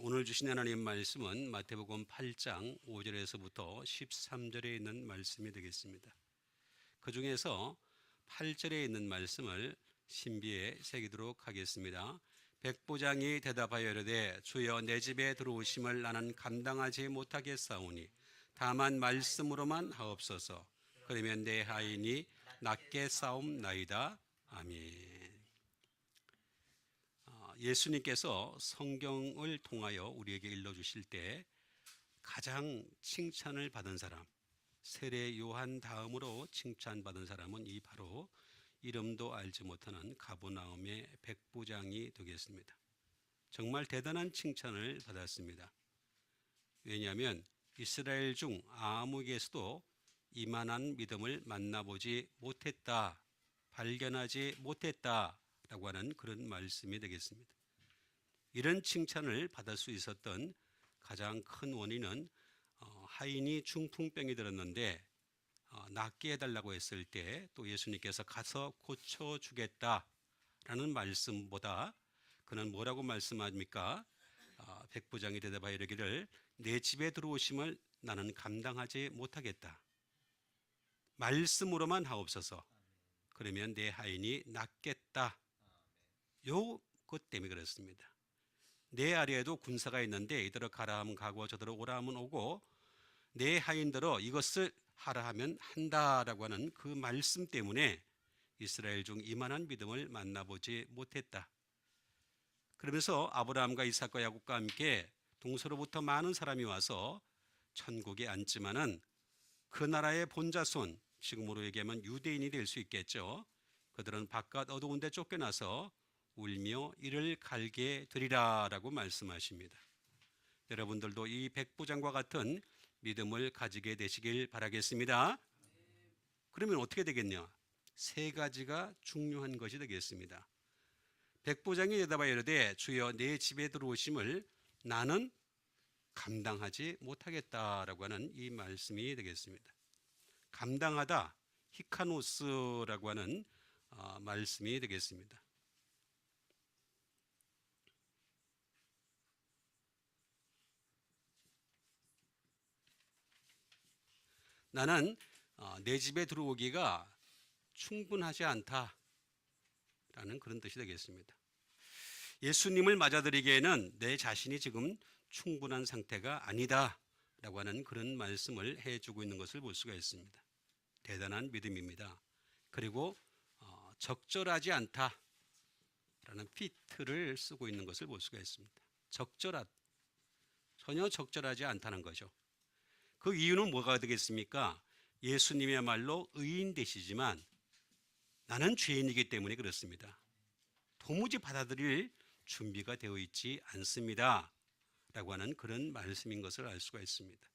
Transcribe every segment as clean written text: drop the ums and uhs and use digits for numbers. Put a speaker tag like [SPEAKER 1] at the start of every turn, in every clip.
[SPEAKER 1] 오늘 주신 하나님 말씀은 마태복음 8장 5절에서부터 13절에 있는 말씀이 되겠습니다. 그 중에서 8절에 있는 말씀을 신비에 새기도록 하겠습니다. 백부장이 대답하여 이르되 주여 내 집에 들어오심을 나는 감당하지 못하겠사오니 다만 말씀으로만 하옵소서. 그러면 내 하인이 낫게 싸움나이다. 아멘. 예수님께서 성경을 통하여 우리에게 일러주실 때 가장 칭찬을 받은 사람, 세례 요한 다음으로 칭찬받은 사람은 이 바로 이름도 알지 못하는 가버나움의 백부장이 되겠습니다. 정말 대단한 칭찬을 받았습니다. 왜냐하면 이스라엘 중 아무에게서도 이만한 믿음을 만나보지 못했다, 발견하지 못했다 라고 하는 그런 말씀이 되겠습니다. 이런 칭찬을 받을 수 있었던 가장 큰 원인은 하인이 중풍병이 들었는데 낫게 해달라고 했을 때 또 예수님께서 가서 고쳐주겠다라는 말씀보다 그는 뭐라고 말씀합니까? 백부장이 대답하여 이르기를 내 집에 들어오심을 나는 감당하지 못하겠다. 말씀으로만 하옵소서. 그러면 내 하인이 낫겠다. 것 때문에 그렇습니다. 내 아래에도 군사가 있는데 이들을 가라 하면 가고 저들을 오라 하면 오고 내 하인들어 이것을 하라 하면 한다라고 하는 그 말씀 때문에 이스라엘 중 이만한 믿음을 만나보지 못했다. 그러면서 아브라함과 이삭과 야곱과 함께 동서로부터 많은 사람이 와서 천국에 앉지만은 그 나라의 본자손, 지금으로 얘기하면 유대인이 될 수 있겠죠. 그들은 바깥 어두운 데 쫓겨나서 울며 이를 갈게 되리라 라고 말씀하십니다. 여러분들도 이 백부장과 같은 믿음을 가지게 되시길 바라겠습니다. 그러면 어떻게 되겠냐? 세 가지가 중요한 것이 되겠습니다. 백부장이 대답하여 이르되 주여 내 집에 들어오심을 나는 감당하지 못하겠다라고 하는 이 말씀이 되겠습니다. 감당하다, 히카노스라고 하는 말씀이 되겠습니다. 나는 내 집에 들어오기가 충분하지 않다라는 그런 뜻이 되겠습니다. 예수님을 맞아들이기에는 내 자신이 지금 충분한 상태가 아니다라고 하는 그런 말씀을 해주고 있는 것을 볼 수가 있습니다. 대단한 믿음입니다. 그리고 적절하지 않다라는 피트를 쓰고 있는 것을 볼 수가 있습니다. 전혀 적절하지 않다는 거죠. 그 이유는 뭐가 되겠습니까? 예수님이야말로 의인 되시지만 나는 죄인이기 때문에 그렇습니다. 도무지 받아들일 준비가 되어 있지 않습니다 라고 하는 그런 말씀인 것을 알 수가 있습니다.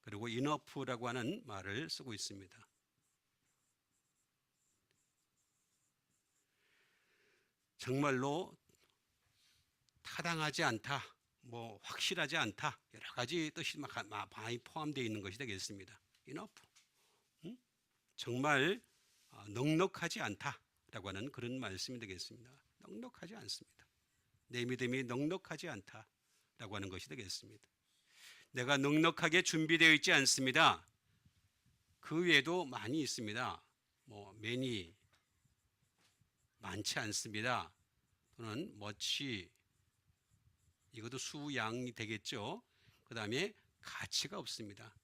[SPEAKER 1] 그리고 인어프라고 하는 말을 쓰고 있습니다. 정말로 타당하지 않다, 확실하지 않다, 여러 가지 뜻이 많이 포함되어 있는 것이 되겠습니다. enough. 정말 넉넉하지 않다라고 하는 그런 말씀이 되겠습니다. 넉넉하지 않습니다. 내 믿음이 넉넉하지 않다라고 하는 것이 되겠습니다. 내가 넉넉하게 준비되어 있지 않습니다. 그 외에도 많이 있습니다. many, 많지 않습니다. 또는 much, 이것도 수양이 되겠죠. 그 다음에 가치가 없습니다.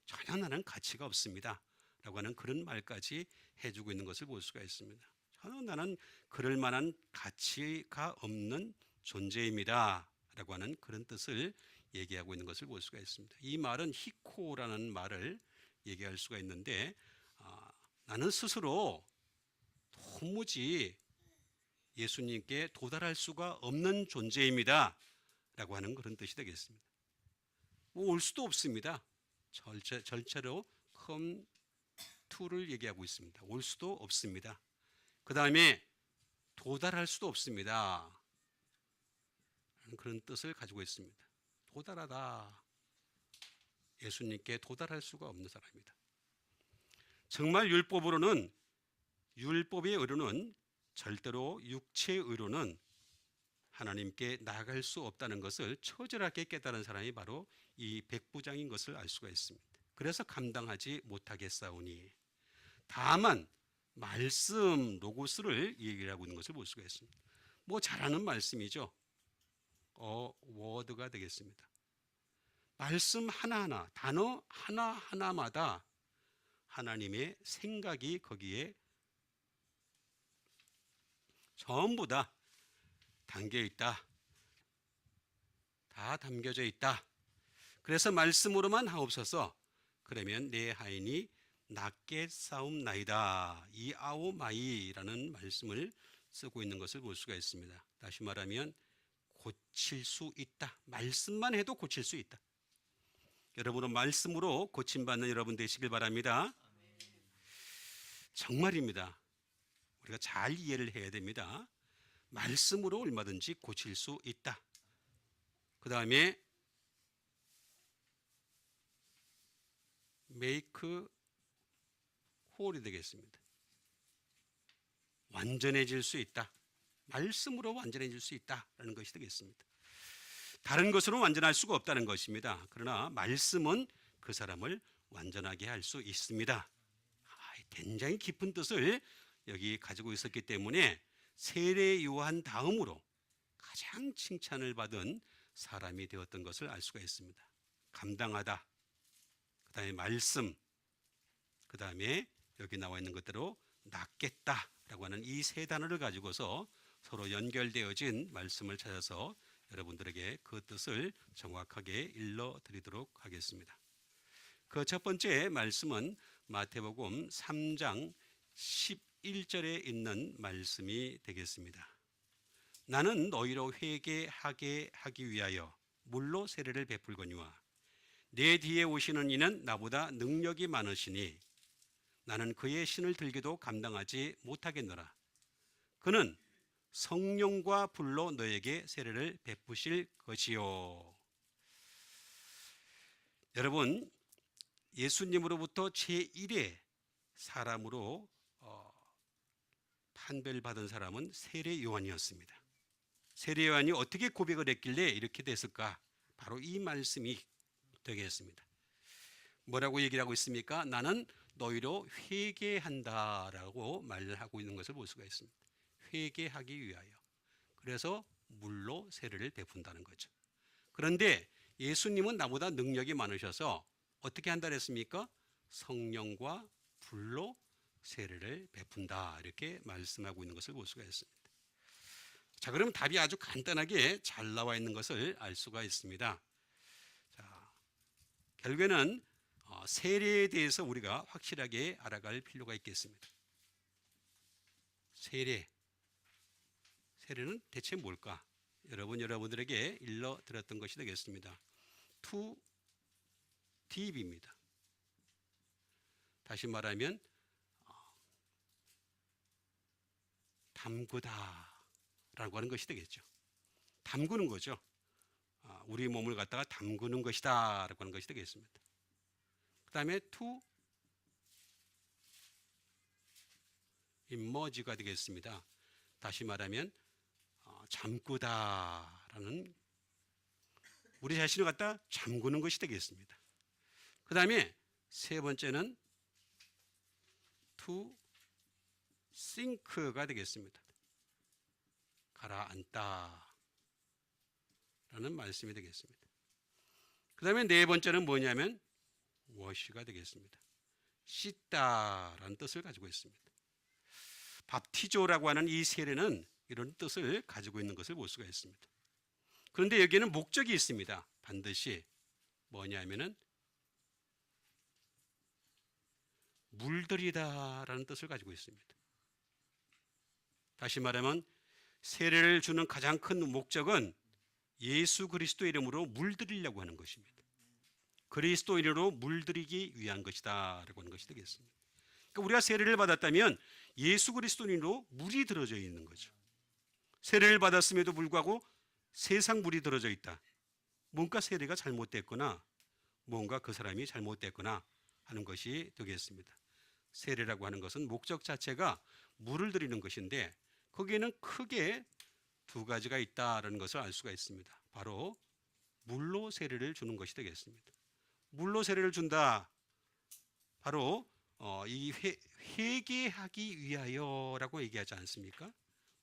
[SPEAKER 1] 전혀 나는 가치가 없습니다 라고 하는 그런 말까지 해주고 있는 것을 볼 수가 있습니다. 전혀 나는 그럴 만한 가치가 없는 존재입니다 라고 하는 그런 뜻을 얘기하고 있는 것을 볼 수가 있습니다. 이 말은 히코라는 말을 얘기할 수가 있는데 나는 스스로 도무지 예수님께 도달할 수가 없는 존재입니다 라고 하는 그런 뜻이 되겠습니다. 올 수도 없습니다. 절차로 come to를 얘기하고 있습니다. 올 수도 없습니다. 그 다음에 도달할 수도 없습니다. 그런 뜻을 가지고 있습니다. 도달하다. 예수님께 도달할 수가 없는 사람입니다. 정말 율법의 의로는 절대로 육체의 의로는 하나님께 나아갈 수 없다는 것을 처절하게 깨달은 사람이 바로 이 백부장인 것을 알 수가 있습니다. 그래서 감당하지 못하겠사오니, 다만 말씀 로고스를 얘기하고 있는 것을 볼 수가 있습니다. 뭐 잘하는 말씀이죠. 워드가 되겠습니다. 말씀 하나하나, 단어 하나하나마다 하나님의 생각이 거기에 전부 다 담겨 있다. 다 담겨져 있다. 그래서 말씀으로만 하옵소서. 그러면 내 하인이 낫게 싸움나이다. 이 아오마이라는 말씀을 쓰고 있는 것을 볼 수가 있습니다. 다시 말하면 고칠 수 있다. 말씀만 해도 고칠 수 있다. 여러분은 말씀으로 고침받는 여러분 되시길 바랍니다. 정말입니다. 우리가 잘 이해를 해야 됩니다. 말씀으로 얼마든지 고칠 수 있다. 그 다음에 make whole이 되겠습니다. 완전해질 수 있다. 말씀으로 완전해질 수 있다라는 것이 되겠습니다. 다른 것으로 완전할 수가 없다는 것입니다. 그러나 말씀은 그 사람을 완전하게 할 수 있습니다. 굉장히 깊은 뜻을 여기 가지고 있었기 때문에 세례 요한 다음으로 가장 칭찬을 받은 사람이 되었던 것을 알 수가 있습니다. 감당하다, 그 다음에 말씀, 그 다음에 여기 나와 있는 것대로 낫겠다라고 하는 이 세 단어를 가지고서 서로 연결되어진 말씀을 찾아서 여러분들에게 그 뜻을 정확하게 일러드리도록 하겠습니다. 그 첫 번째 말씀은 마태복음 3장 11절에 있는 말씀이 되겠습니다. 나는 너희로 회개하게 하기 위하여 물로 세례를 베풀거니와 내 뒤에 오시는 이는 나보다 능력이 많으시니 나는 그의 신을 들기도 감당하지 못하겠노라. 그는 성령과 불로 너에게 세례를 베푸실 것이요. 여러분, 예수님으로부터 제1의 사람으로 판별을 받은 사람은 세례 요한이었습니다. 세례 요한이 어떻게 고백을 했길래 이렇게 됐을까? 바로 이 말씀이 되겠습니다. 뭐라고 얘기를 하고 있습니까? 나는 너희로 회개한다라고 말을 하고 있는 것을 볼 수가 있습니다. 회개하기 위하여. 그래서 물로 세례를 베푼다는 거죠. 그런데 예수님은 나보다 능력이 많으셔서 어떻게 한다 그랬습니까? 성령과 불로 세례를 베푼다, 이렇게 말씀하고 있는 것을 볼 수가 있습니다. 자, 그럼 답이 아주 간단하게 잘 나와 있는 것을 알 수가 있습니다. 자, 결국에는 세례에 대해서 우리가 확실하게 알아갈 필요가 있겠습니다. 세례는 대체 뭘까? 여러분들에게 일러드렸던 것이 되겠습니다. to deep입니다. 다시 말하면 담그다라고 하는 것이 되겠죠. 담그는 거죠. 우리 몸을 갖다가 담그는 것이다라고 하는 것이 되겠습니다. 그 다음에 to immerge가 되겠습니다. 다시 말하면 잠그다라는, 우리 자신을 갖다 잠그는 것이 되겠습니다. 그 다음에 세 번째는 to sink가 되겠습니다. 가라앉다 라는 말씀이 되겠습니다. 그 다음에 네 번째는 뭐냐면 wash가 되겠습니다. 씻다라는 뜻을 가지고 있습니다. 밥티조라고 하는 이 세례는 이런 뜻을 가지고 있는 것을 볼 수가 있습니다. 그런데 여기에는 목적이 있습니다. 반드시 뭐냐면은 물들이다라는 뜻을 가지고 있습니다. 다시 말하면 세례를 주는 가장 큰 목적은 예수 그리스도 이름으로 물들이려고 하는 것입니다. 그리스도 이름으로 물들이기 위한 것이다 라고 하는 것이 되겠습니다. 그러니까 우리가 세례를 받았다면 예수 그리스도 이름으로 물이 들어져 있는 거죠. 세례를 받았음에도 불구하고 세상 물이 들어져 있다. 뭔가 세례가 잘못됐거나 뭔가 그 사람이 잘못됐거나 하는 것이 되겠습니다. 세례라고 하는 것은 목적 자체가 물을 들이는 것인데 거기에는 크게 두 가지가 있다라는 것을 알 수가 있습니다. 바로 물로 세례를 주는 것이 되겠습니다. 물로 세례를 준다. 바로 이 회개하기 위하여라고 얘기하지 않습니까?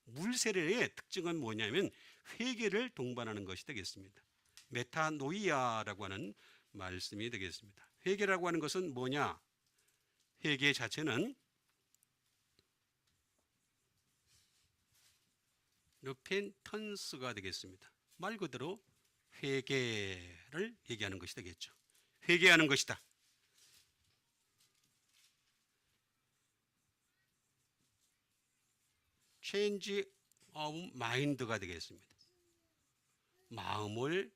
[SPEAKER 1] 물 세례의 특징은 뭐냐면 회개를 동반하는 것이 되겠습니다. 메타노이아라고 하는 말씀이 되겠습니다. 회개라고 하는 것은 뭐냐? 회개 자체는 르펜턴스가 되겠습니다. 말 그대로 회개를 얘기하는 것이 되겠죠. 회개하는 것이다. change of mind가 되겠습니다. 마음을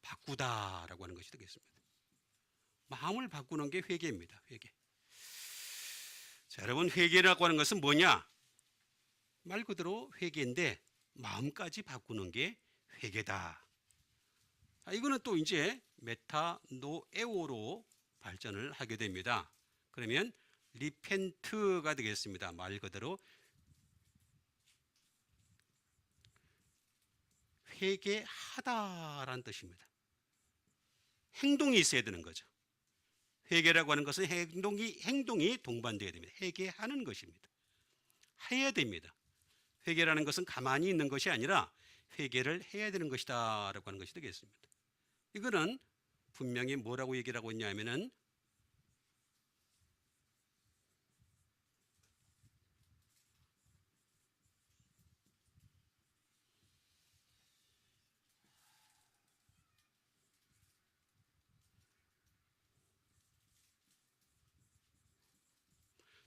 [SPEAKER 1] 바꾸다라고 하는 것이 되겠습니다. 마음을 바꾸는 게 회개입니다. 회개. 자, 여러분, 회개라고 하는 것은 뭐냐? 말 그대로 회개인데 마음까지 바꾸는 게 회개다. 자, 이거는 또 이제 메타노에오로 발전을 하게 됩니다. 그러면 리펜트가 되겠습니다. 말 그대로 회개하다라는 뜻입니다. 행동이 있어야 되는 거죠. 회개라고 하는 것은 행동이 동반되어야 됩니다. 회개하는 것입니다. 해야 됩니다. 회개라는 것은 가만히 있는 것이 아니라 회개를 해야 되는 것이다 라고 하는 것이 되겠습니다. 이거는 분명히 뭐라고 얘기를 하고 있냐면은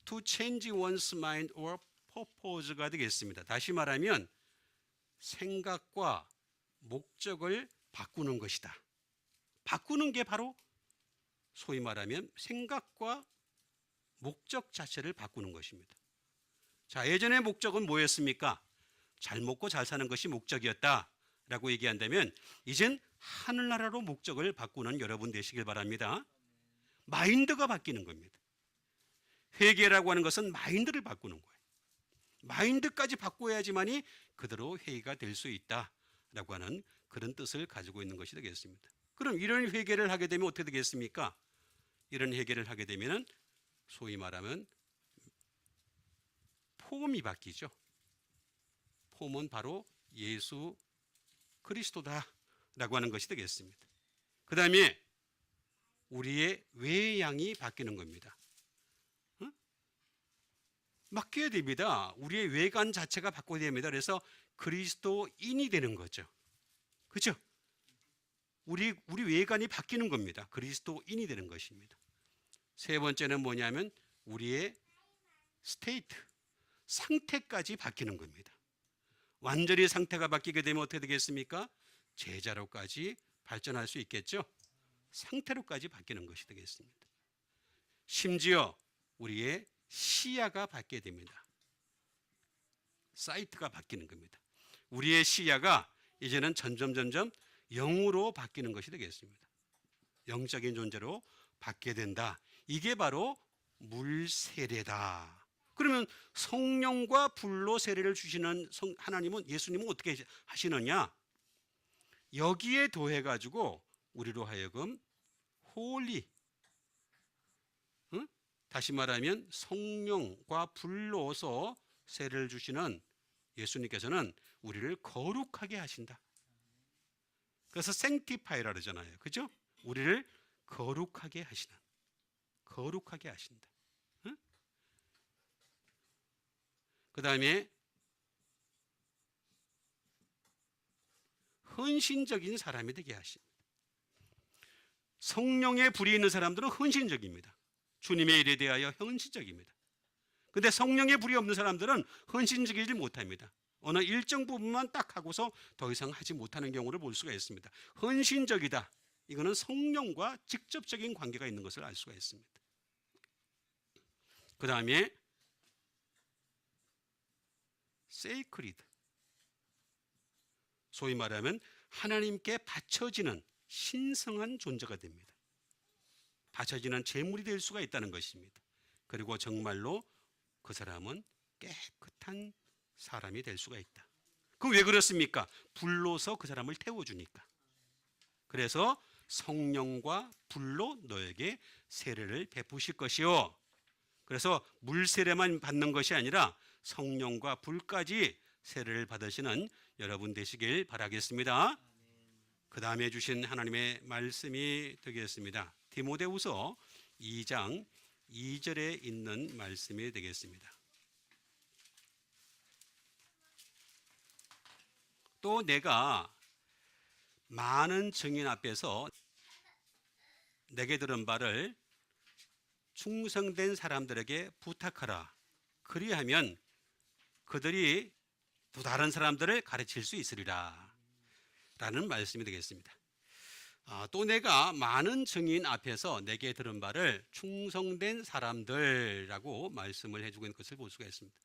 [SPEAKER 1] to change one's mind or purpose가 되겠습니다. 다시 말하면 생각과 목적을 바꾸는 것이다. 바꾸는 게 바로 소위 말하면 생각과 목적 자체를 바꾸는 것입니다. 자, 예전의 목적은 뭐였습니까? 잘 먹고 잘 사는 것이 목적이었다라고 얘기한다면 이젠 하늘나라로 목적을 바꾸는 여러분 되시길 바랍니다. 마인드가 바뀌는 겁니다. 회개라고 하는 것은 마인드를 바꾸는 거예요. 마인드까지 바꿔야지만이 그대로 회개가 될 수 있다라고 하는 그런 뜻을 가지고 있는 것이 되겠습니다. 그럼 이런 회개를 하게 되면 어떻게 되겠습니까? 이런 회개를 하게 되면 소위 말하면 폼이 바뀌죠. 폼은 바로 예수 그리스도다라고 하는 것이 되겠습니다. 그 다음에 우리의 외양이 바뀌는 겁니다. 바뀌어야 됩니다. 우리의 외관 자체가 바꿔야 됩니다. 그래서 그리스도인이 되는 거죠. 그렇죠? 우리 외관이 바뀌는 겁니다. 그리스도인이 되는 것입니다. 세 번째는 뭐냐면 우리의 스테이트, 상태까지 바뀌는 겁니다. 완전히 상태가 바뀌게 되면 어떻게 되겠습니까? 제자로까지 발전할 수 있겠죠? 상태로까지 바뀌는 것이 되겠습니다. 심지어 우리의 시야가 바뀌게 됩니다. 사이트가 바뀌는 겁니다. 우리의 시야가 이제는 점점 영으로 바뀌는 것이 되겠습니다. 영적인 존재로 바뀌게 된다. 이게 바로 물세례다. 그러면 성령과 불로 세례를 주시는 하나님은, 예수님은 어떻게 하시느냐? 여기에 더해 가지고 우리로 하여금 홀리, 다시 말하면 성령과 불로서 세례를 주시는 예수님께서는 우리를 거룩하게 하신다. 그래서 생티파이라 그러잖아요. 그죠? 우리를 거룩하게 하신다. 그 다음에 헌신적인 사람이 되게 하십니다. 성령의 불이 있는 사람들은 헌신적입니다. 주님의 일에 대하여 헌신적입니다. 근데 성령의 불이 없는 사람들은 헌신적이지 못합니다. 어느 일정 부분만 딱 하고서 더 이상 하지 못하는 경우를 볼 수가 있습니다. 헌신적이다. 이거는 성령과 직접적인 관계가 있는 것을 알 수가 있습니다. 그 다음에 sacred, 소위 말하면 하나님께 바쳐지는 신성한 존재가 됩니다. 바쳐지는 제물이 될 수가 있다는 것입니다. 그리고 정말로 그 사람은 깨끗한 사람이 될 수가 있다. 그럼 왜 그렇습니까? 불로서 그 사람을 태워주니까. 그래서 성령과 불로 너에게 세례를 베푸실 것이요. 그래서 물 세례만 받는 것이 아니라 성령과 불까지 세례를 받으시는 여러분 되시길 바라겠습니다. 그 다음에 주신 하나님의 말씀이 되겠습니다. 디모데후서 2장 2절에 있는 말씀이 되겠습니다. 또 내가 많은 증인 앞에서 내게 들은 바를 충성된 사람들에게 부탁하라. 그리하면 그들이 또 다른 사람들을 가르칠 수 있으리라. 라는 말씀이 되겠습니다. 또 내가 많은 증인 앞에서 내게 들은 바를 충성된 사람들이라고 말씀을 해주고 있는 것을 볼 수가 있습니다.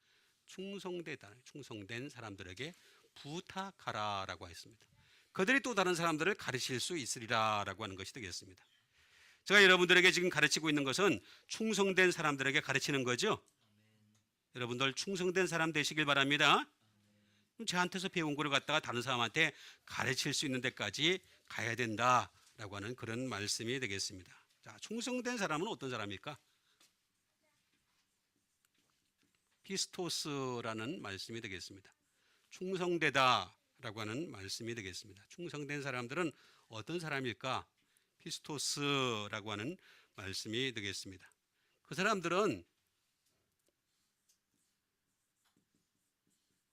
[SPEAKER 1] 충성된 사람들에게 부탁하라라고 했습니다. 그들이 또 다른 사람들을 가르칠 수 있으리라라고 하는 것이 되겠습니다. 제가 여러분들에게 지금 가르치고 있는 것은 충성된 사람들에게 가르치는 거죠. 여러분들 충성된 사람 되시길 바랍니다. 저한테서 배운 거를 갖다가 다른 사람한테 가르칠 수 있는 데까지 가야 된다라고 하는 그런 말씀이 되겠습니다. 자, 충성된 사람은 어떤 사람일까? 피스토스라는 말씀이 되겠습니다. 충성되다라고 하는 말씀이 되겠습니다. 충성된 사람들은 어떤 사람일까? 피스토스라고 하는 말씀이 되겠습니다. 그 사람들은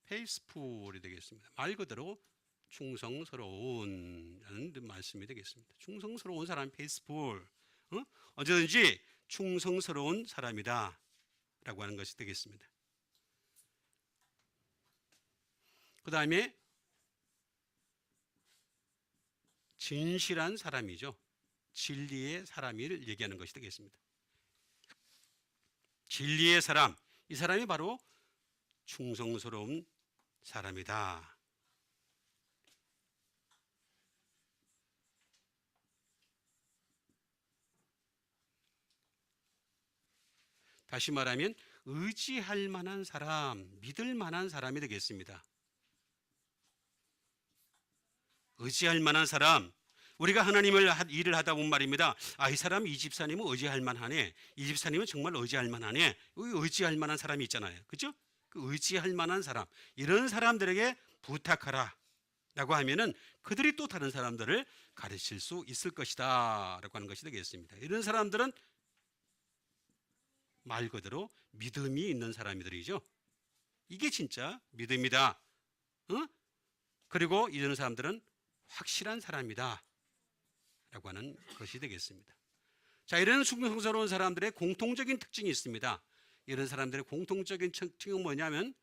[SPEAKER 1] 페이스풀이 되겠습니다. 말 그대로 충성스러운 라는 말씀이 되겠습니다. 충성스러운 사람 페이스풀, 언제든지 충성스러운 사람이다 라고 하는 것이 되겠습니다. 그 다음에 진실한 사람이죠. 진리의 사람을 얘기하는 것이 되겠습니다. 진리의 사람, 이 사람이 바로 충성스러운 사람이다. 다시 말하면 의지할 만한 사람, 믿을 만한 사람이 되겠습니다. 의지할 만한 사람, 우리가 하나님을 일을 하다 보면 말입니다. 이 사람 이 집사님은 의지할 만하네. 이 집사님은 정말 의지할 만하네. 의지할 만한 사람이 있잖아요. 그렇죠? 그 의지할 만한 사람, 이런 사람들에게 부탁하라 라고 하면은 그들이 또 다른 사람들을 가르칠 수 있을 것이다 라고 하는 것이 되겠습니다. 이런 사람들은 말 그대로 믿음이 있는 사람들이죠. 이게 진짜 믿음이다. 그리고 이런 사람들은 확실한 사람이다 라고 하는 것이 되겠습니다. 자, 이런 충성스러운 사람들의 공통적인 특징이 있습니다. 이런 사람들의 공통적인 특징은 뭐냐면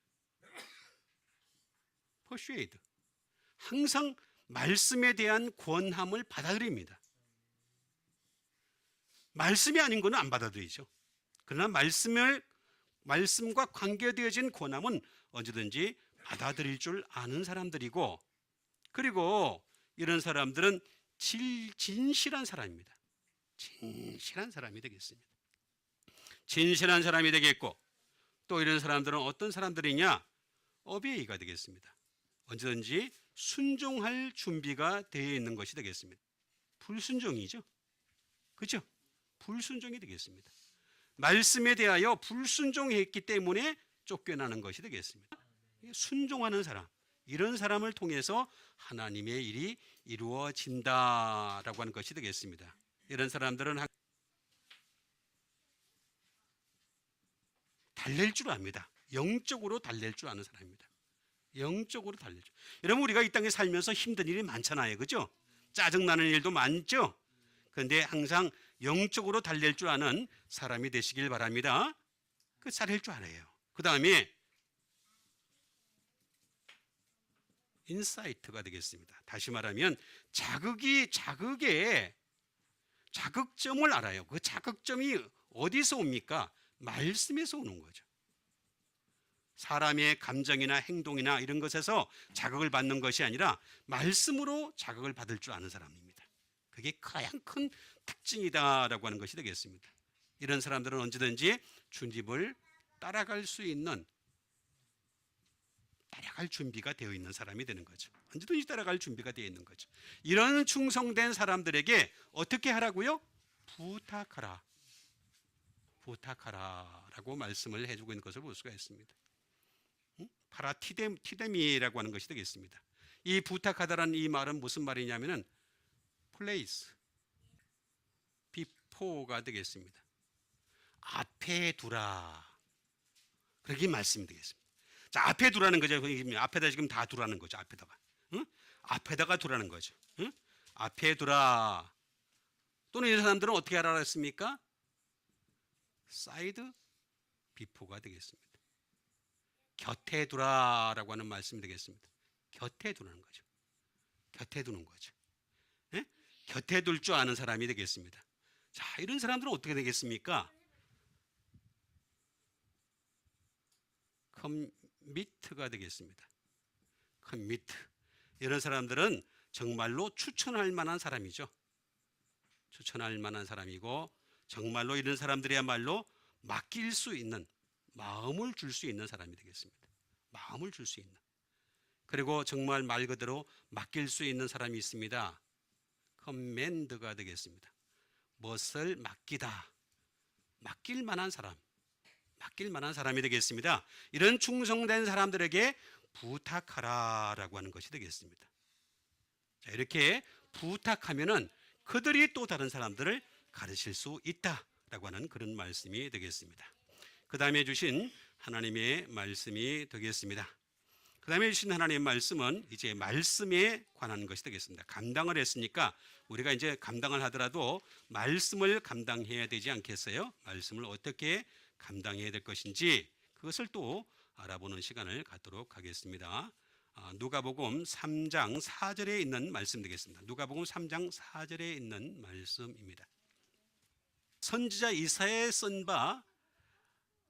[SPEAKER 1] persuade, 항상 말씀에 대한 권함을 받아들입니다. 말씀이 아닌 거는 안 받아들이죠. 그러나 말씀과 관계되어진 권함은 언제든지 받아들일 줄 아는 사람들이고, 그리고 이런 사람들은 진실한 사람입니다. 진실한 사람이 되겠습니다. 진실한 사람이 되겠고, 또 이런 사람들은 어떤 사람들이냐? 어베이가 되겠습니다. 언제든지 순종할 준비가 되어 있는 것이 되겠습니다. 불순종이죠. 그렇죠? 불순종이 되겠습니다. 말씀에 대하여 불순종했기 때문에 쫓겨나는 것이 되겠습니다. 순종하는 사람, 이런 사람을 통해서 하나님의 일이 이루어진다라고 하는 것이 되겠습니다. 이런 사람들은 달랠 줄 압니다. 영적으로 달랠 줄 아는 사람입니다. 영적으로 달랠 줄. 여러분, 우리가 이 땅에 살면서 힘든 일이 많잖아요. 그죠? 짜증나는 일도 많죠? 그런데 항상 영적으로 달랠 줄 아는 사람이 되시길 바랍니다. 그 달랠 줄 알아요. 그 다음에 인사이트가 되겠습니다. 다시 말하면 자극의 자극점을 알아요. 그 자극점이 어디서 옵니까? 말씀에서 오는 거죠. 사람의 감정이나 행동이나 이런 것에서 자극을 받는 것이 아니라 말씀으로 자극을 받을 줄 아는 사람입니다. 그게 가장 큰 특징이다라고 하는 것이 되겠습니다. 이런 사람들은 언제든지 주님을 따라갈 수 있는 따라갈 준비가 되어 있는 사람이 되는 거죠. 언제든지 따라갈 준비가 되어 있는 거죠. 이런 충성된 사람들에게 어떻게 하라고요? 부탁하라. 부탁하라라고 말씀을 해주고 있는 것을 볼 수가 있습니다. 파라티데미라고 하는 것이 되겠습니다. 이 부탁하다라는 이 말은 무슨 말이냐면은 place, before가 되겠습니다. 앞에 두라. 그렇게 말씀이 되겠습니다. 자, 앞에 두라는 거죠. 앞에다 지금 다 두라는 거죠. 앞에다가. 응? 앞에다가 두라는 거죠. 응? 앞에 두라. 또는 이 사람들은 어떻게 하라 했습니까? 사이드 비포가 되겠습니다. 곁에 두라라고 하는 말씀이 되겠습니다. 곁에 두는 거죠. 곁에 두는 거죠. 예? 곁에 둘 줄 아는 사람이 되겠습니다. 자, 이런 사람들은 어떻게 되겠습니까? 커미트가 되겠습니다. 커미트. 이런 사람들은 정말로 추천할 만한 사람이죠. 추천할 만한 사람이고 정말로 이런 사람들이야말로 맡길 수 있는, 마음을 줄 수 있는 사람이 되겠습니다. 마음을 줄 수 있는. 그리고 정말 말 그대로 맡길 수 있는 사람이 있습니다. 커맨드가 되겠습니다. 무엇을 맡기다. 맡길 만한 사람. 맡길 만한 사람이 되겠습니다. 이런 충성된 사람들에게 부탁하라라고 하는 것이 되겠습니다. 자, 이렇게 부탁하면은 그들이 또 다른 사람들을 가르칠 수 있다라고 하는 그런 말씀이 되겠습니다. 그 다음에 주신 하나님의 말씀이 되겠습니다. 그 다음에 주신 하나님의 말씀은 이제 말씀에 관한 것이 되겠습니다. 감당을 했으니까 우리가 이제 감당을 하더라도 말씀을 감당해야 되지 않겠어요? 말씀을 어떻게 감당해야 될 것인지 그것을 또 알아보는 시간을 갖도록 하겠습니다. 누가복음 3장 4절에 있는 말씀 되겠습니다. 누가복음 3장 4절에 있는 말씀입니다. 선지자 이사야에 쓴 바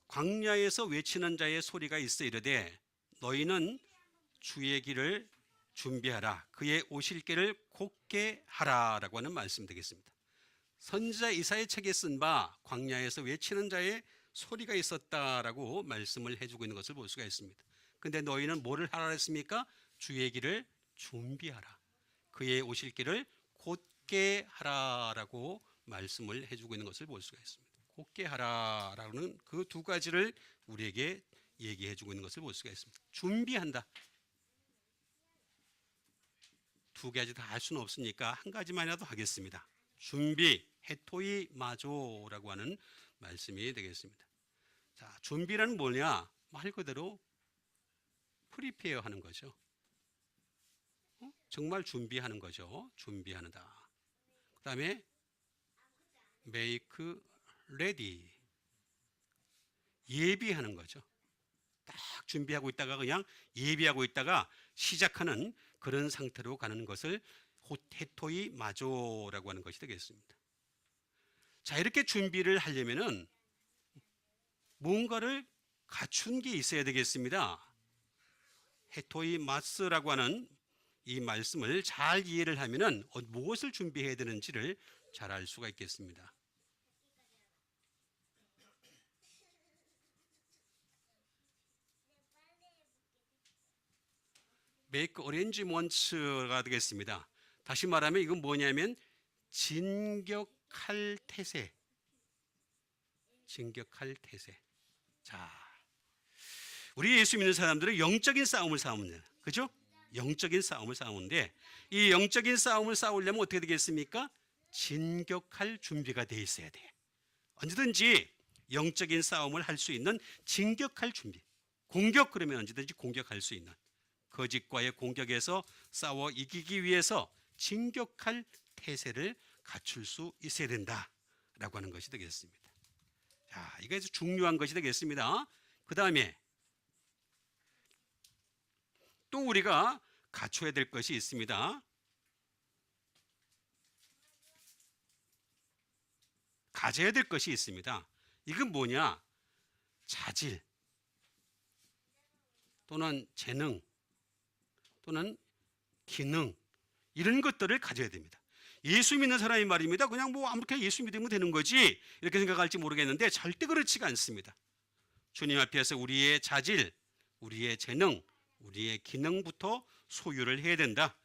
[SPEAKER 1] 광야에서 외치는 자의 소리가 있어 이르되 너희는 주의 길을 준비하라 그의 오실 길을 곧게 하라라고 하는 말씀 되겠습니다. 선지자 이사야의 책에 쓴 바 광야에서 외치는 자의 소리가 있었다라고 말씀을 해주고 있는 것을 볼 수가 있습니다. 근데 너희는 뭐를 하라 했습니까? 주의 길을 준비하라. 그의 오실 길을 곧게 하라라고 말씀을 해주고 있는 것을 볼 수가 있습니다. 곧게 하라라는 그 두 가지를 우리에게 얘기해 주고 있는 것을 볼 수가 있습니다. 준비한다. 두 가지 다 할 수는 없으니까 한 가지만이라도 하겠습니다. 준비, 헤토이 마조라고 하는 말씀이 되겠습니다. 자, 준비란 뭐냐? 말 그대로 프리페어 하는 거죠. 정말 준비하는 거죠. 준비하는다. 그 다음에 make ready. 예비하는 거죠. 딱 준비하고 있다가 그냥 예비하고 있다가 시작하는 그런 상태로 가는 것을 헤토이 마조라고 하는 것이 되겠습니다. 자, 이렇게 준비를 하려면은 뭔가를 갖춘 게 있어야 되겠습니다. 헤토이 마스라고 하는 이 말씀을 잘 이해를 하면은 무엇을 준비해야 되는지를 잘 알 수가 있겠습니다. make arrangements가 되겠습니다. 다시 말하면 이건 뭐냐면 진격할 태세. 진격할 태세. 자, 우리 예수 믿는 사람들은 영적인 싸움을 싸웁니다. 그죠? 영적인 싸움을 싸우는데 이 영적인 싸움을 싸우려면 어떻게 되겠습니까? 진격할 준비가 돼 있어야 돼. 언제든지 영적인 싸움을 할 수 있는 진격할 준비. 공격 그러면 언제든지 공격할 수 있는 거짓과의 공격에서 싸워 이기기 위해서 진격할 태세를 갖출 수 있어야 된다라고 하는 것이 되겠습니다. 자, 이게 아주 중요한 것이 되겠습니다. 그 다음에 또 우리가 갖춰야 될 것이 있습니다. 가져야 될 것이 있습니다. 이건 뭐냐? 자질 또는 재능 또는 기능 이런 것들을 가져야 됩니다. 예수 믿는 사람이 말입니다. 그냥 뭐 아무렇게 예수 믿으면 되는 거지 이렇게 생각할지 모르겠는데 절대 그렇지가 않습니다. 주님 앞에서 우리의 자질, 우리의 재능, 우리의 기능부터 소유를 해야 된다.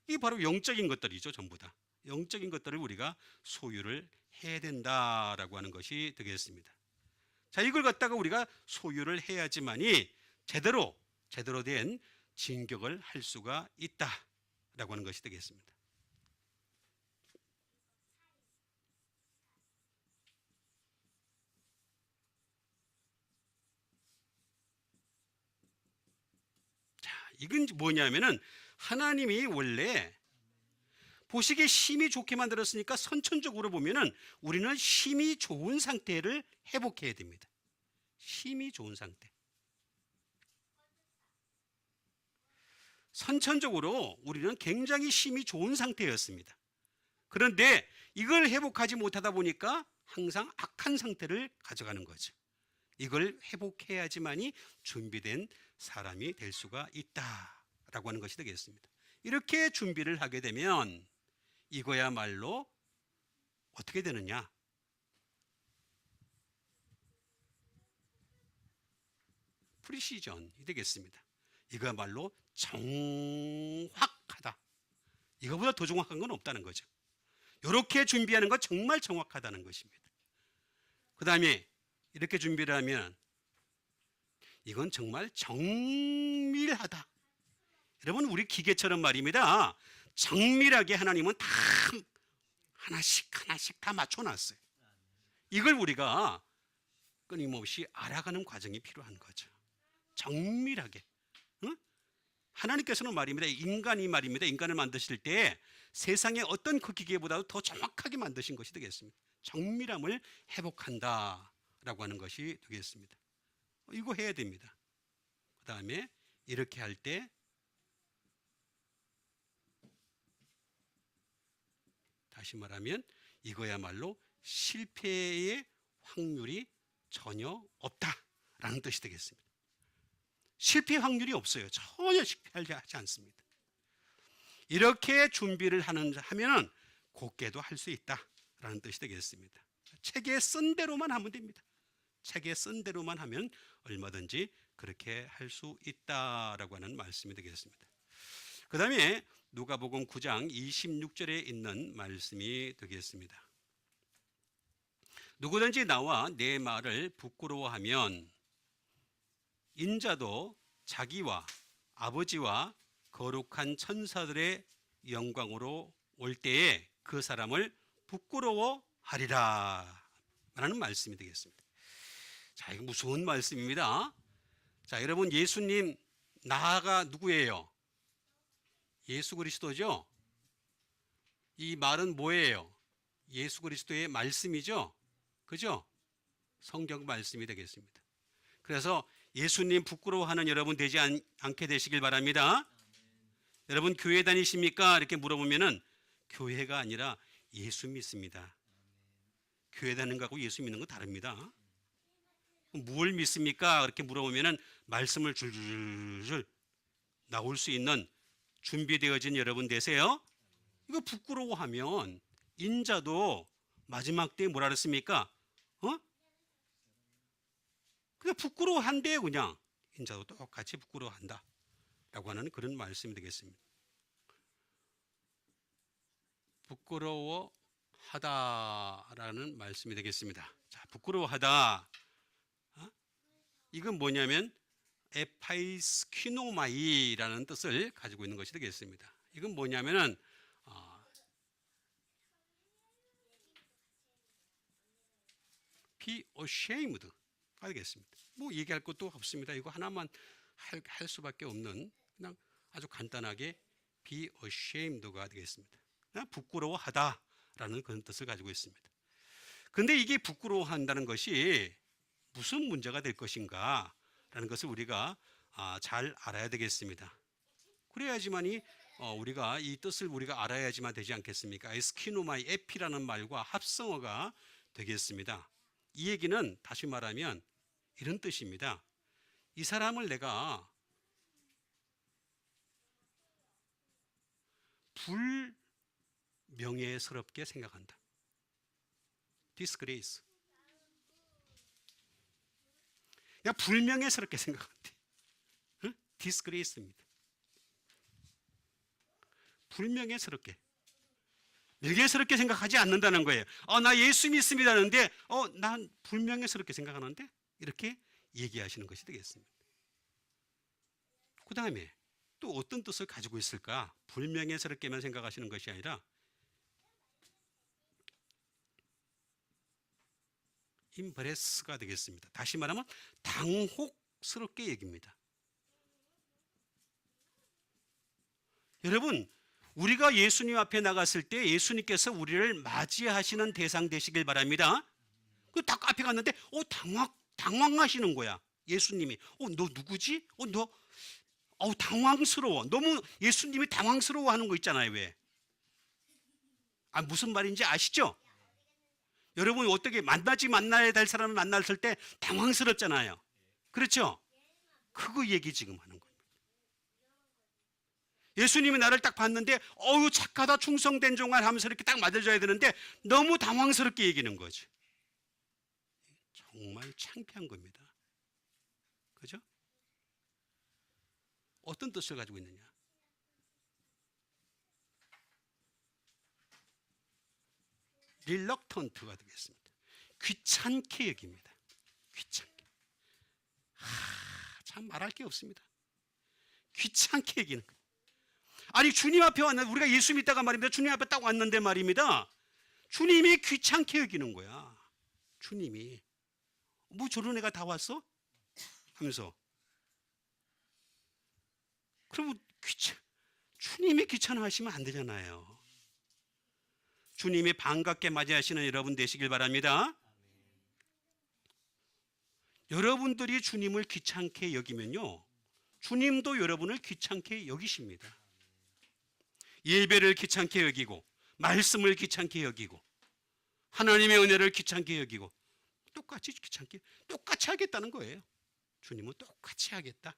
[SPEAKER 1] 이게 바로 영적인 것들이죠. 전부 다 영적인 것들을 우리가 소유를 해야 된다라고 하는 것이 되겠습니다. 자, 이걸 갖다가 우리가 소유를 해야지만이 제대로 된 진격을 할 수가 있다라고 하는 것이 되겠습니다. 자, 이건 뭐냐면은 하나님이 원래 보시기에 힘이 좋게 만들었으니까 선천적으로 보면은 우리는 힘이 좋은 상태를 회복해야 됩니다. 힘이 좋은 상태. 선천적으로 우리는 굉장히 힘이 좋은 상태였습니다. 그런데 이걸 회복하지 못하다 보니까 항상 악한 상태를 가져가는 거죠. 이걸 회복해야지만이 준비된 사람이 될 수가 있다라고 하는 것이 되겠습니다. 이렇게 준비를 하게 되면 이거야말로 어떻게 되느냐? 프리시전이 되겠습니다. 이거야말로 정확하다. 이거보다 더 정확한 건 없다는 거죠. 이렇게 준비하는 건 정말 정확하다는 것입니다. 그 다음에 이렇게 준비를 하면 이건 정말 정밀하다. 여러분, 우리 기계처럼 말입니다. 정밀하게 하나님은 다 하나씩 다 맞춰놨어요. 이걸 우리가 끊임없이 알아가는 과정이 필요한 거죠. 정밀하게. 응? 하나님께서는 말입니다. 인간이 말입니다. 인간을 만드실 때 세상의 어떤 그 기계보다도 더 정확하게 만드신 것이 되겠습니다. 정밀함을 회복한다라고 하는 것이 되겠습니다. 이거 해야 됩니다. 그 다음에 이렇게 할 때 다시 말하면 이거야말로 실패의 확률이 전혀 없다라는 뜻이 되겠습니다. 실패 확률이 없어요. 전혀 실패하지 않습니다. 이렇게 준비를 하면은 곱게도 할 수 있다라는 뜻이 되겠습니다. 책에 쓴 대로만 하면 됩니다. 책에 쓴 대로만 하면 얼마든지 그렇게 할 수 있다라고 하는 말씀이 되겠습니다. 그 다음에 누가복음 9장 26절에 있는 말씀이 되겠습니다. 누구든지 나와 내 말을 부끄러워하면 인자도 자기와 아버지와 거룩한 천사들의 영광으로 올 때에 그 사람을 부끄러워하리라 라는 말씀이 되겠습니다. 자, 이거 무서운 말씀입니다. 자, 여러분, 예수님 나가 누구예요? 예수 그리스도죠. 이 말은 뭐예요? 예수 그리스도의 말씀이죠. 그죠? 성경 말씀이 되겠습니다. 그래서 예수님 부끄러워하는 여러분 되지 않게 되시길 바랍니다. 여러분 교회 다니십니까? 이렇게 물어보면은 교회가 아니라 예수 믿습니다. 교회 다니는 거하고 예수 믿는 건 다릅니다. 뭘 믿습니까? 이렇게 물어보면은 말씀을 줄줄줄 나올 수 있는 준비되어진 여러분 되세요. 이거 부끄러워하면 인자도 마지막 때에 뭐라 그랬습니까? 그냥 부끄러워한대요. 그냥 인자도 똑같이 부끄러워한다 라고 하는 그런 말씀이 되겠습니다. 부끄러워하다라는 말씀이 되겠습니다. 자, 부끄러워하다. 이건 뭐냐면 에파이스키노마이라는 뜻을 가지고 있는 것이 되겠습니다. 이건 뭐냐면은 be ashamed가 되겠습니다. 뭐 얘기할 것도 없습니다. 이거 하나만 할 수밖에 없는 그냥 아주 간단하게 be ashamed가 되겠습니다. 그냥 부끄러워하다라는 그런 뜻을 가지고 있습니다. 근데 이게 부끄러워한다는 것이 무슨 문제가 될 것인가 라는 것을 우리가 잘 알아야 되겠습니다. 그래야지만이 우리가 이 뜻을 우리가 알아야지만 되지 않겠습니까? 에스키노마이 에피라는 말과 합성어가 되겠습니다. 이 얘기는 다시 말하면 이런 뜻입니다. 이 사람을 내가 불명예스럽게 생각한다. disgrace. 그냥 불명예스럽게 생각한대. 응? disgrace입니다. 불명예스럽게, 명예스럽게 생각하지 않는다는 거예요. 나 예수 믿습니다 하는데 난 불명예스럽게 생각하는데, 이렇게 얘기하시는 것이 되겠습니다. 그 다음에 또 어떤 뜻을 가지고 있을까? 불명예스럽게만 생각하시는 것이 아니라 임브레스가 되겠습니다. 다시 말하면 당혹스럽게 얘기입니다. 여러분, 우리가 예수님 앞에 나갔을 때 예수님께서 우리를 맞이하시는 대상 되시길 바랍니다. 딱 앞에 갔는데 당황하시는 거야. 예수님이 너 누구지? 너 당황스러워. 너무 예수님이 당황스러워하는 거 있잖아요. 왜? 무슨 말인지 아시죠? 여러분, 어떻게 만나야 될 사람을 만났을 때 당황스럽잖아요. 그렇죠? 그거 얘기 지금 하는 거예요. 예수님이 나를 딱 봤는데 착하다, 충성된 종아 하면서 이렇게 딱 맞아줘야 되는데 너무 당황스럽게 얘기하는 거지. 정말 창피한 겁니다. 그죠? 어떤 뜻을 가지고 있느냐? reluctant가 되겠습니다. 귀찮게 여깁니다. 귀찮게. 참 말할 게 없습니다. 귀찮게 여기는 거예요. 아니, 주님 앞에 왔는데, 우리가 예수 믿다가 말입니다. 주님 앞에 딱 왔는데 말입니다. 주님이 귀찮게 여기는 거야. 주님이. 뭐 저런 애가 다 왔어? 하면서. 그럼 주님이 귀찮아하시면 안 되잖아요. 주님이 반갑게 맞이하시는 여러분 되시길 바랍니다. 여러분들이 주님을 귀찮게 여기면요, 주님도 여러분을 귀찮게 여기십니다. 예배를 귀찮게 여기고, 말씀을 귀찮게 여기고, 하나님의 은혜를 귀찮게 여기고, 똑같이 하겠다는 거예요. 주님은 똑같이 하겠다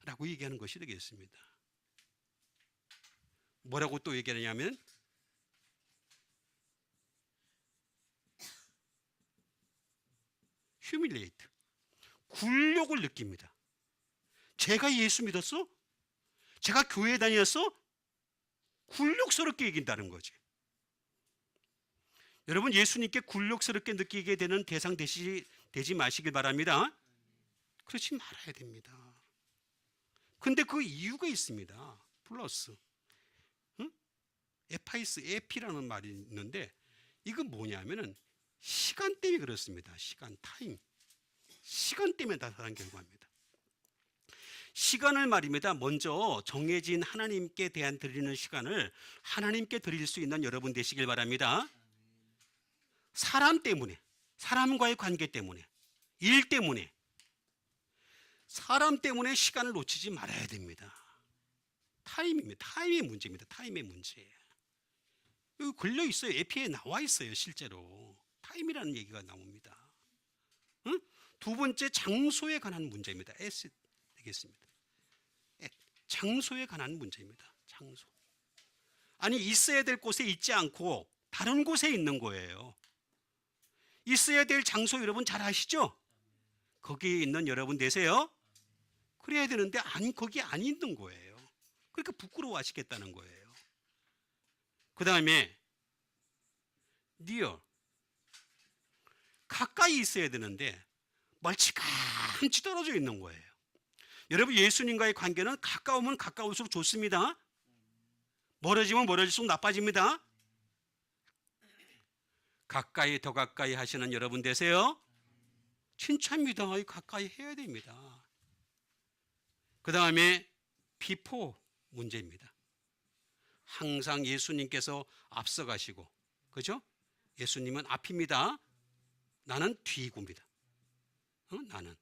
[SPEAKER 1] 라고 얘기하는 것이 되겠습니다. 뭐라고 또 얘기하냐면, humiliate, 굴욕을 느낍니다. 제가 예수 믿었어? 제가 교회 다녔어? 굴욕스럽게 얘긴다는 거지. 여러분, 예수님께 굴욕스럽게 느끼게 되는 대상 되지 마시길 바랍니다. 그렇지 말아야 됩니다. 근데 그 이유가 있습니다. 플러스 에피라는 말이 있는데, 이건 뭐냐면은 시간 때문에 그렇습니다. 시간 때문에 나타난 결과입니다. 시간을 말입니다. 먼저 정해진 하나님께 대한 드리는 시간을 하나님께 드릴 수 있는 여러분 되시길 바랍니다. 사람 때문에, 사람과의 관계 때문에, 일 때문에, 사람 때문에 시간을 놓치지 말아야 됩니다. 타임입니다. 타임의 문제입니다. 타임의 문제. 여기 걸려 있어요. 에피에 나와 있어요. 실제로 타임이라는 얘기가 나옵니다. 두 번째, 장소에 관한 문제입니다. S 되겠습니다. 장소에 관한 문제입니다. 장소. 아니, 있어야 될 곳에 있지 않고 다른 곳에 있는 거예요. 있어야 될 장소 여러분 잘 아시죠? 거기에 있는 여러분 되세요. 그래야 되는데 거기 안 있는 거예요. 그러니까 부끄러워 하시겠다는 거예요. 그 다음에 near, 가까이 있어야 되는데 멀찌감치 떨어져 있는 거예요. 여러분, 예수님과의 관계는 가까우면 가까울수록 좋습니다. 멀어지면 멀어질수록 나빠집니다. 가까이 더 가까이 하시는 여러분 되세요. 진짜입니다. 가까이 해야 됩니다. 그 다음에 비포 문제입니다. 항상 예수님께서 앞서가시고, 그죠? 예수님은 앞입니다. 나는 뒤고입니다. 나는.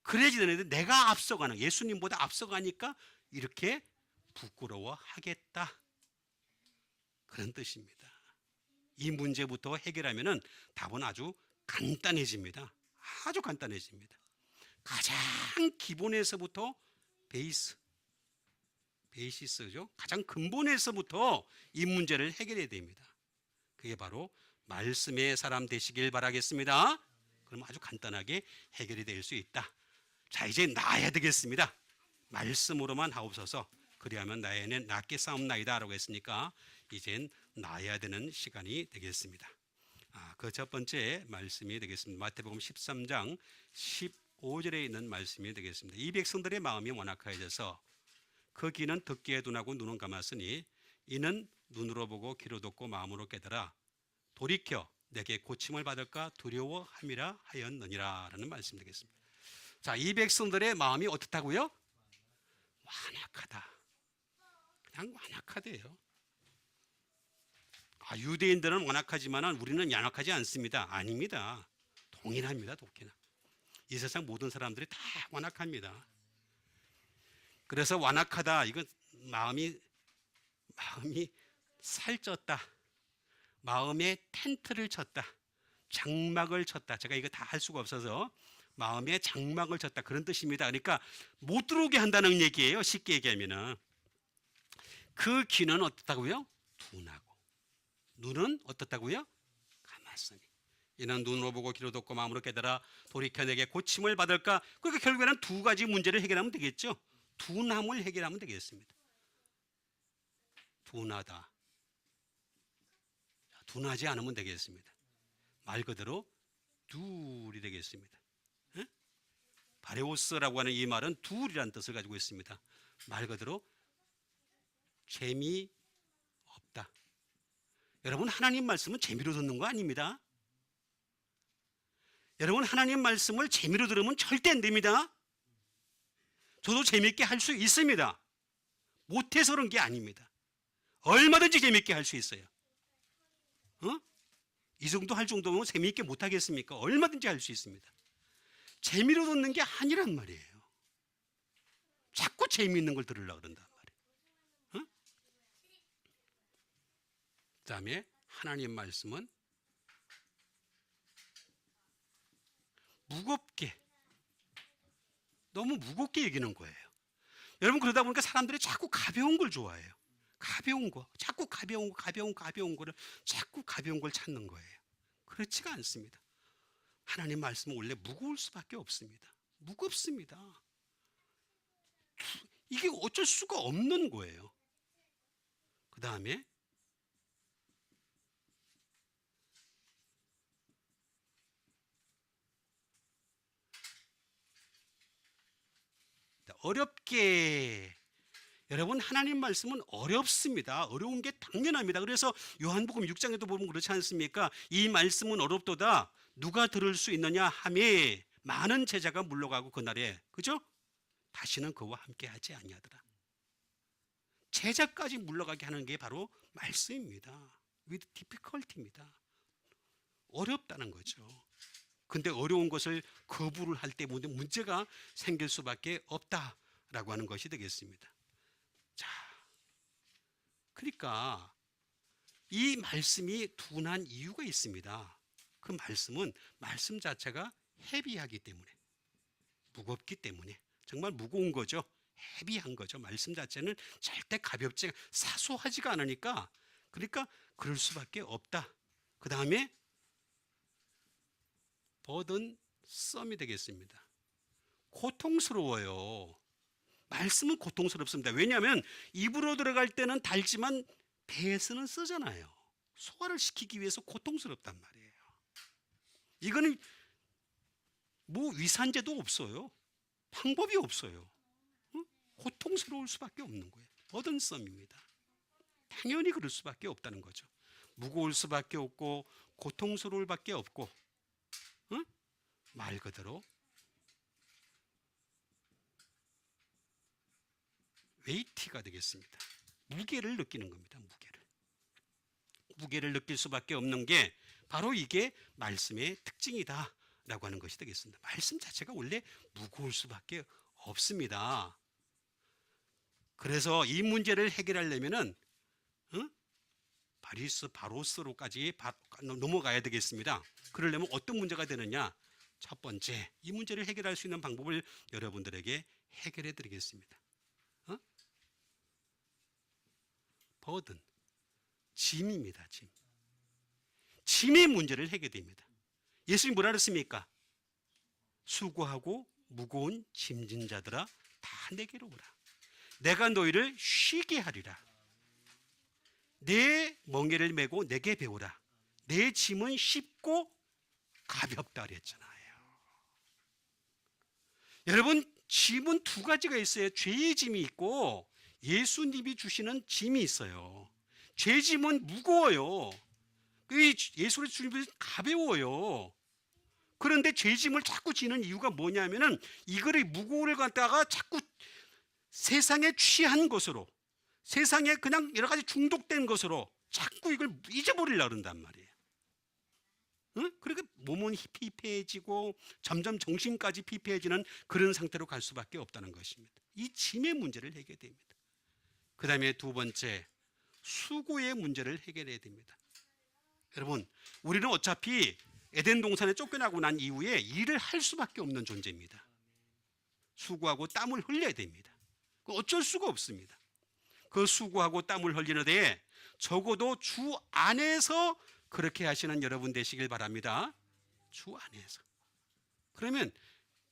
[SPEAKER 1] 그래야지 되는데 내가 앞서가는, 예수님보다 앞서가니까 이렇게 부끄러워하겠다, 그런 뜻입니다. 이 문제부터 해결하면은 답은 아주 간단해집니다. 아주 간단해집니다. 가장 기본에서부터 베이시스죠. 가장 근본에서부터 이 문제를 해결해야 됩니다. 그게 바로 말씀의 사람 되시길 바라겠습니다. 그럼 아주 간단하게 해결이 될 수 있다. 자, 이제 나아야 되겠습니다. 말씀으로만 하옵소서. 그리하면 나에는 낫게 싸움나이다 라고 했으니까 이젠 나아야 되는 시간이 되겠습니다. 그 첫 번째 말씀이 되겠습니다. 마태복음 13장 15절에 있는 말씀이 되겠습니다. 이 백성들의 마음이 완악하여져서 그 귀는 듣기에 둔하고 눈은 감았으니 이는 눈으로 보고 귀로 듣고 마음으로 깨달아 돌이켜 내게 고침을 받을까 두려워함이라 하였느니라 라는 말씀 되겠습니다. 자, 이 백성들의 마음이 어떻다고요? 완악하다. 그냥 완악하대요. 유대인들은 완악하지만 우리는 양악하지 않습니다. 아닙니다. 동일합니다. 동일합니다. 이 세상 모든 사람들이 다 완악합니다. 그래서 완악하다, 이건 마음이 살쪘다, 마음에 텐트를 쳤다, 장막을 쳤다. 제가 이거 다 할 수가 없어서 마음에 장막을 쳤다, 그런 뜻입니다. 그러니까 못 들어오게 한다는 얘기예요. 쉽게 얘기하면은. 그 귀는 어떻다고요? 둔하고 눈은 어떻다고요? 감았으니 이는 눈으로 보고 귀로 듣고 마음으로 깨달아 돌이켜 내게 고침을 받을까. 그러니까 결국에는 두 가지 문제를 해결하면 되겠죠. 둔함을 해결하면 되겠습니다. 둔하다, 둔하지 않으면 되겠습니다. 말 그대로 둘이 되겠습니다. 바레오스라고 하는 이 말은 둘이라는 뜻을 가지고 있습니다. 말 그대로 재미없다. 여러분, 하나님 말씀은 재미로 듣는 거 아닙니다. 여러분, 하나님 말씀을 재미로 들으면 절대 안 됩니다. 저도 재미있게 할 수 있습니다. 못해서 그런 게 아닙니다. 얼마든지 재미있게 할 수 있어요. 이 정도 할 정도면 재미있게 못하겠습니까? 얼마든지 할 수 있습니다. 재미로 듣는 게 아니란 말이에요. 자꾸 재미있는 걸 들으려고 그런단 말이에요. 그 다음에 하나님 말씀은 무겁게, 너무 무겁게 여기는 거예요. 여러분, 그러다 보니까 사람들이 자꾸 가벼운 걸 좋아해요. 가벼운 거, 자꾸 가벼운 거를 자꾸 가벼운 걸 찾는 거예요. 그렇지가 않습니다. 하나님 말씀은 원래 무거울 수밖에 없습니다. 무겁습니다. 이게 어쩔 수가 없는 거예요. 그 다음에 어렵게. 여러분, 하나님 말씀은 어렵습니다. 어려운 게 당연합니다. 그래서 요한복음 6장에도 보면 그렇지 않습니까? 이 말씀은 어렵도다 누가 들을 수 있느냐 하매 많은 제자가 물러가고 그날에, 그죠? 다시는 그와 함께 하지 아니하더라. 제자까지 물러가게 하는 게 바로 말씀입니다. with difficulty입니다. 어렵다는 거죠. 근데 어려운 것을 거부를 할 때 문제가 생길 수밖에 없다라고 하는 것이 되겠습니다. 자, 그러니까 이 말씀이 둔한 이유가 있습니다. 그 말씀은 말씀 자체가 헤비하기 때문에, 무겁기 때문에, 정말 무거운 거죠. 헤비한 거죠. 말씀 자체는 절대 가볍지, 사소하지가 않으니까, 그러니까 그럴 수밖에 없다. 그 다음에 버든 썸이 되겠습니다. 고통스러워요. 말씀은 고통스럽습니다. 왜냐하면 입으로 들어갈 때는 달지만 배에서는 쓰잖아요. 소화를 시키기 위해서 고통스럽단 말이에요. 이거는 뭐 위산제도 없어요. 방법이 없어요. 고통스러울 수밖에 없는 거예요. 버든썸입니다. 당연히 그럴 수밖에 없다는 거죠. 무거울 수밖에 없고 고통스러울 밖에 없고, 말 그대로 웨이티가 되겠습니다. 무게를 느끼는 겁니다. 무게를 느낄 수밖에 없는 게 바로 이게 말씀의 특징이다라고 하는 것이 되겠습니다. 말씀 자체가 원래 무거울 수밖에 없습니다. 그래서 이 문제를 해결하려면은 바로스로까지 넘어가야 되겠습니다. 그러려면 어떤 문제가 되느냐? 첫 번째, 이 문제를 해결할 수 있는 방법을 여러분들에게 해결해 드리겠습니다. 버든, 짐입니다. 짐의 문제를 해결됩니다. 예수님이 뭐라 그랬습니까? 수고하고 무거운 짐진 자들아 다 내게로 오라. 내가 너희를 쉬게 하리라. 내 멍에를 메고 내게 배우라. 내 짐은 쉽고 가볍다 그랬잖아요. 여러분, 짐은 두 가지가 있어요. 죄의 짐이 있고 예수님이 주시는 짐이 있어요. 죄 짐은 무거워요. 예수를 주님은 가벼워요. 그런데 죄 짐을 자꾸 지는 이유가 뭐냐면은 이거를 무거움을 갖다가 자꾸 세상에 취한 것으로, 세상에 그냥 여러 가지 중독된 것으로 자꾸 이걸 잊어버리려고 그런단 말이에요. 응? 그러니까 몸은 피폐해지고 점점 정신까지 피폐해지는 그런 상태로 갈 수밖에 없다는 것입니다. 이 짐의 문제를 해결해야 됩니다. 그 다음에 두 번째, 수고의 문제를 해결해야 됩니다. 여러분, 우리는 어차피 에덴 동산에 쫓겨나고 난 이후에 일을 할 수밖에 없는 존재입니다. 수고하고 땀을 흘려야 됩니다. 어쩔 수가 없습니다. 그 수고하고 땀을 흘리는데 적어도 주 안에서 그렇게 하시는 여러분 되시길 바랍니다. 주 안에서. 그러면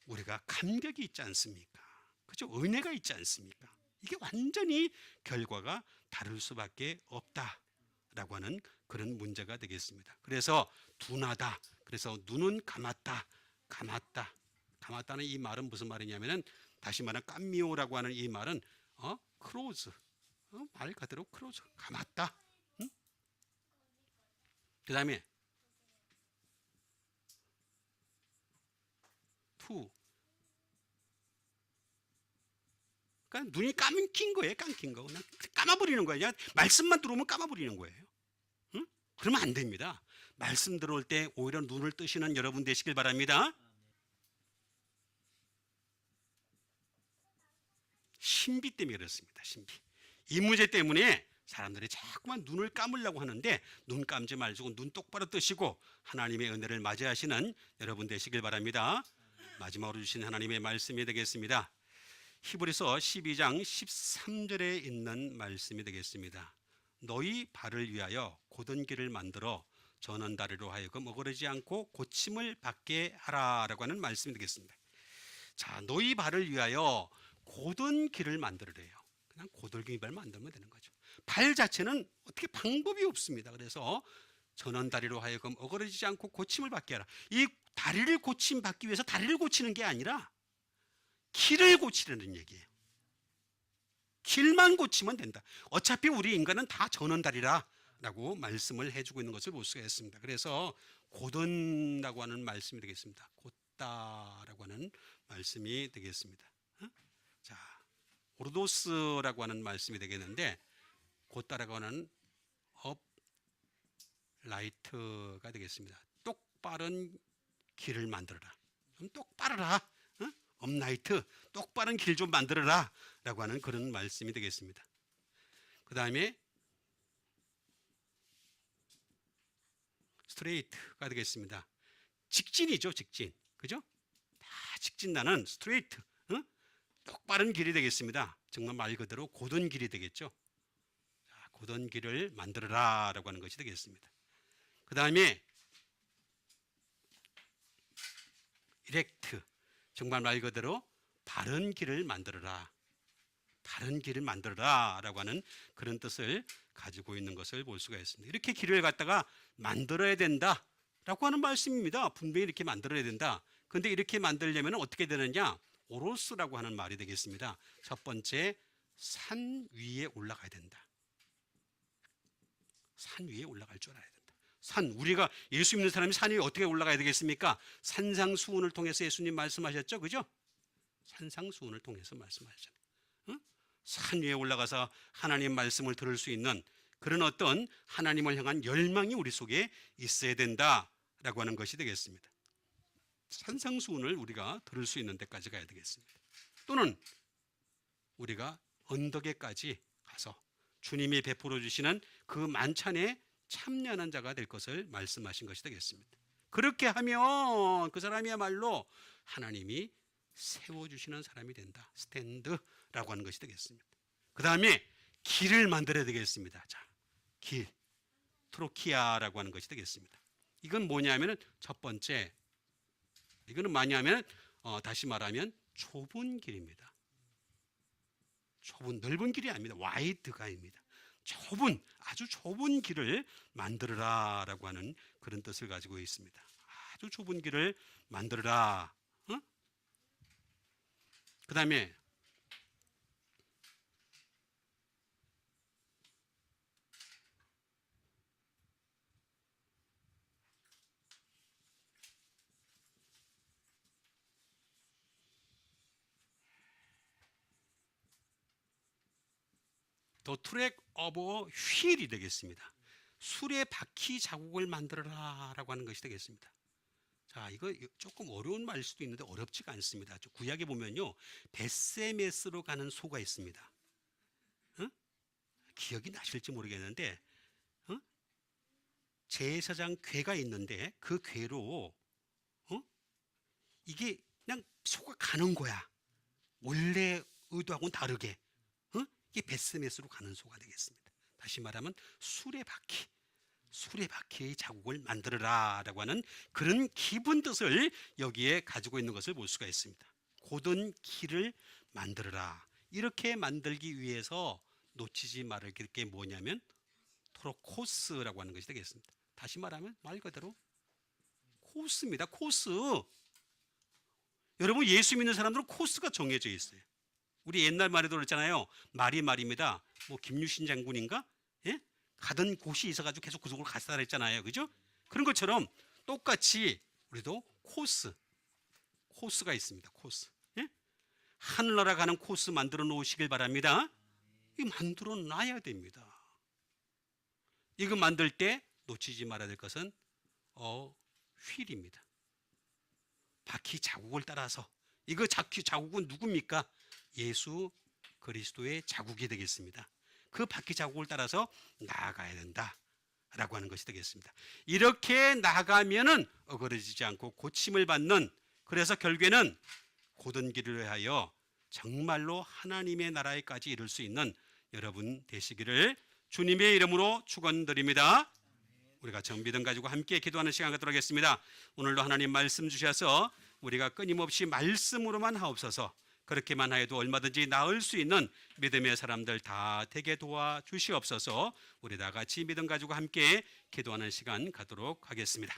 [SPEAKER 1] 우리가 감격이 있지 않습니까? 그죠? 은혜가 있지 않습니까? 이게 완전히 결과가 다를 수밖에 없다라고 하는 그런 문제가 되겠습니다. 그래서 둔하다. 그래서 눈은 감았다. 감았다. 감았다는 이 말은 무슨 말이냐면은 다시 말하면 깜미오라고 하는 이 말은 크로즈. 말 그대로 크로즈. 감았다. 응? 그 다음에 투. 그러니까 눈이 감긴 거예요. 감긴 거. 그냥 감아버리는 거예요. 그냥 말씀만 들어오면 감아버리는 거예요. 응? 그러면 안 됩니다. 말씀 들어올 때 오히려 눈을 뜨시는 여러분 되시길 바랍니다. 신비 때문에 그렇습니다. 신비. 이 문제 때문에 사람들이 자꾸만 눈을 감으려고 하는데 눈 감지 말고 눈 똑바로 뜨시고 하나님의 은혜를 맞이하시는 여러분 되시길 바랍니다. 마지막으로 주신 하나님의 말씀이 되겠습니다. 히브리서 12장 13절에 있는 말씀이 되겠습니다. 너희 발을 위하여 곧은 길을 만들어 저는 다리로 하여금 어그러지 않고 고침을 받게 하라라고 하는 말씀이 되겠습니다. 자, 너희 발을 위하여 곧은 길을 만들으래요. 그냥 고들기발 만들면 되는 거죠. 발 자체는 어떻게 방법이 없습니다. 그래서 저는 다리로 하여금 어그러지지 않고 고침을 받게 하라. 이 다리를 고침 받기 위해서 다리를 고치는 게 아니라 길을 고치려는 얘기예요. 길만 고치면 된다. 어차피 우리 인간은 다 전원다리라라고 말씀을 해주고 있는 것을 볼 수가 있습니다. 그래서 곧은라고 하는 말씀이 되겠습니다. 곧다라고 하는 말씀이 되겠습니다. 자, 오르도스라고 하는 말씀이 되겠는데 곧다라고 하는 업라이트가 되겠습니다. 똑바른 길을 만들어라. 좀 똑바르라. 업라이트, 똑바른 길 좀 만들어라 라고 하는 그런 말씀이 되겠습니다. 그 다음에 스트레이트가 되겠습니다. 직진이죠, 직진. 그죠? 다 직진 나는 스트레이트. 똑바른 길이 되겠습니다. 정말 말 그대로 곧은 길이 되겠죠. 자, 곧은 길을 만들어라 라고 하는 것이 되겠습니다. 그 다음에 이렉트. 정말 말 그대로 바른 길을 만들어라. 바른 길을 만들어라 라고 하는 그런 뜻을 가지고 있는 것을 볼 수가 있습니다. 이렇게 길을 갖다가 만들어야 된다 라고 하는 말씀입니다. 분명히 이렇게 만들어야 된다. 그런데 이렇게 만들려면 어떻게 되느냐? 오로스라고 하는 말이 되겠습니다. 첫 번째, 산 위에 올라가야 된다. 산 위에 올라갈 줄 알아야 된다. 산, 우리가 예수 믿는 사람이 산 위에 어떻게 올라가야 되겠습니까? 산상수훈을 통해서 예수님 말씀하셨죠, 그죠? 산상수훈을 통해서 말씀하셨잖아요. 산 위에 올라가서 하나님 말씀을 들을 수 있는 그런 어떤 하나님을 향한 열망이 우리 속에 있어야 된다라고 하는 것이 되겠습니다. 산상수훈을 우리가 들을 수 있는 데까지 가야 되겠습니다. 또는 우리가 언덕에까지 가서 주님이 베풀어 주시는 그 만찬에 참여하는 자가 될 것을 말씀하신 것이 되겠습니다. 그렇게 하면 그 사람이야말로 하나님이 세워주시는 사람이 된다. 스탠드라고 하는 것이 되겠습니다. 그 다음에 길을 만들어야 되겠습니다. 자, 길, 트로키아라고 하는 것이 되겠습니다. 이건 뭐냐면 첫 번째, 이거는 뭐냐면 다시 말하면 좁은 길입니다. 좁은 넓은 길이 아닙니다. 와이드가입니다. 좁은 아주 좁은 길을 만들어라라고 하는 그런 뜻을 가지고 있습니다. 아주 좁은 길을 만들어라. 그 다음에 더 트랙 오브 휠이 되겠습니다. 수레바퀴 자국을 만들어라라고 하는 것이 되겠습니다. 자, 이거 조금 어려운 말일 수도 있는데 어렵지가 않습니다. 구약에 보면요, 벳세메스로 가는 소가 있습니다. 기억이 나실지 모르겠는데 제사장 궤가 있는데 그 궤로 이게 그냥 소가 가는 거야. 원래 의도하고는 다르게. 이게 벳세메스로 가는 소가 되겠습니다. 다시 말하면 수레바퀴의 자국을 만들어라라고 하는 그런 깊은 뜻을 여기에 가지고 있는 것을 볼 수가 있습니다. 곧은 길을 만들어라. 이렇게 만들기 위해서 놓치지 말을 게 뭐냐면 토로코스라고 하는 것이 되겠습니다. 다시 말하면 말 그대로 코스입니다. 코스. 여러분, 예수 믿는 사람들은 코스가 정해져 있어요. 우리 옛날 말에도 그랬잖아요. 말입니다. 뭐 김유신 장군인가? 예? 가던 곳이 있어가지고 계속 그 속으로 갔다 그랬잖아요. 그죠? 그런 것처럼 똑같이 우리도 코스가 있습니다. 코스. 예? 하늘나라 가는 코스 만들어 놓으시길 바랍니다. 이거 만들어 놔야 됩니다. 이거 만들 때 놓치지 말아야 될 것은 휠입니다. 바퀴 자국을 따라서. 이거 바퀴 자국은 누굽니까? 예수 그리스도의 자국이 되겠습니다. 그 바퀴 자국을 따라서 나아가야 된다라고 하는 것이 되겠습니다. 이렇게 나아가면은 어그러지지 않고 고침을 받는, 그래서 결국에는 곧은 길을 위하여 정말로 하나님의 나라에까지 이룰 수 있는 여러분 되시기를 주님의 이름으로 축원드립니다. 우리가 정비등 가지고 함께 기도하는 시간 갖도록 하겠습니다. 오늘도 하나님 말씀 주셔서 우리가 끊임없이 말씀으로만 하옵소서. 그렇게만 하여도 얼마든지 나을 수 있는 믿음의 사람들 다 되게 도와주시옵소서. 우리 다 같이 믿음 가지고 함께 기도하는 시간 갖도록 하겠습니다.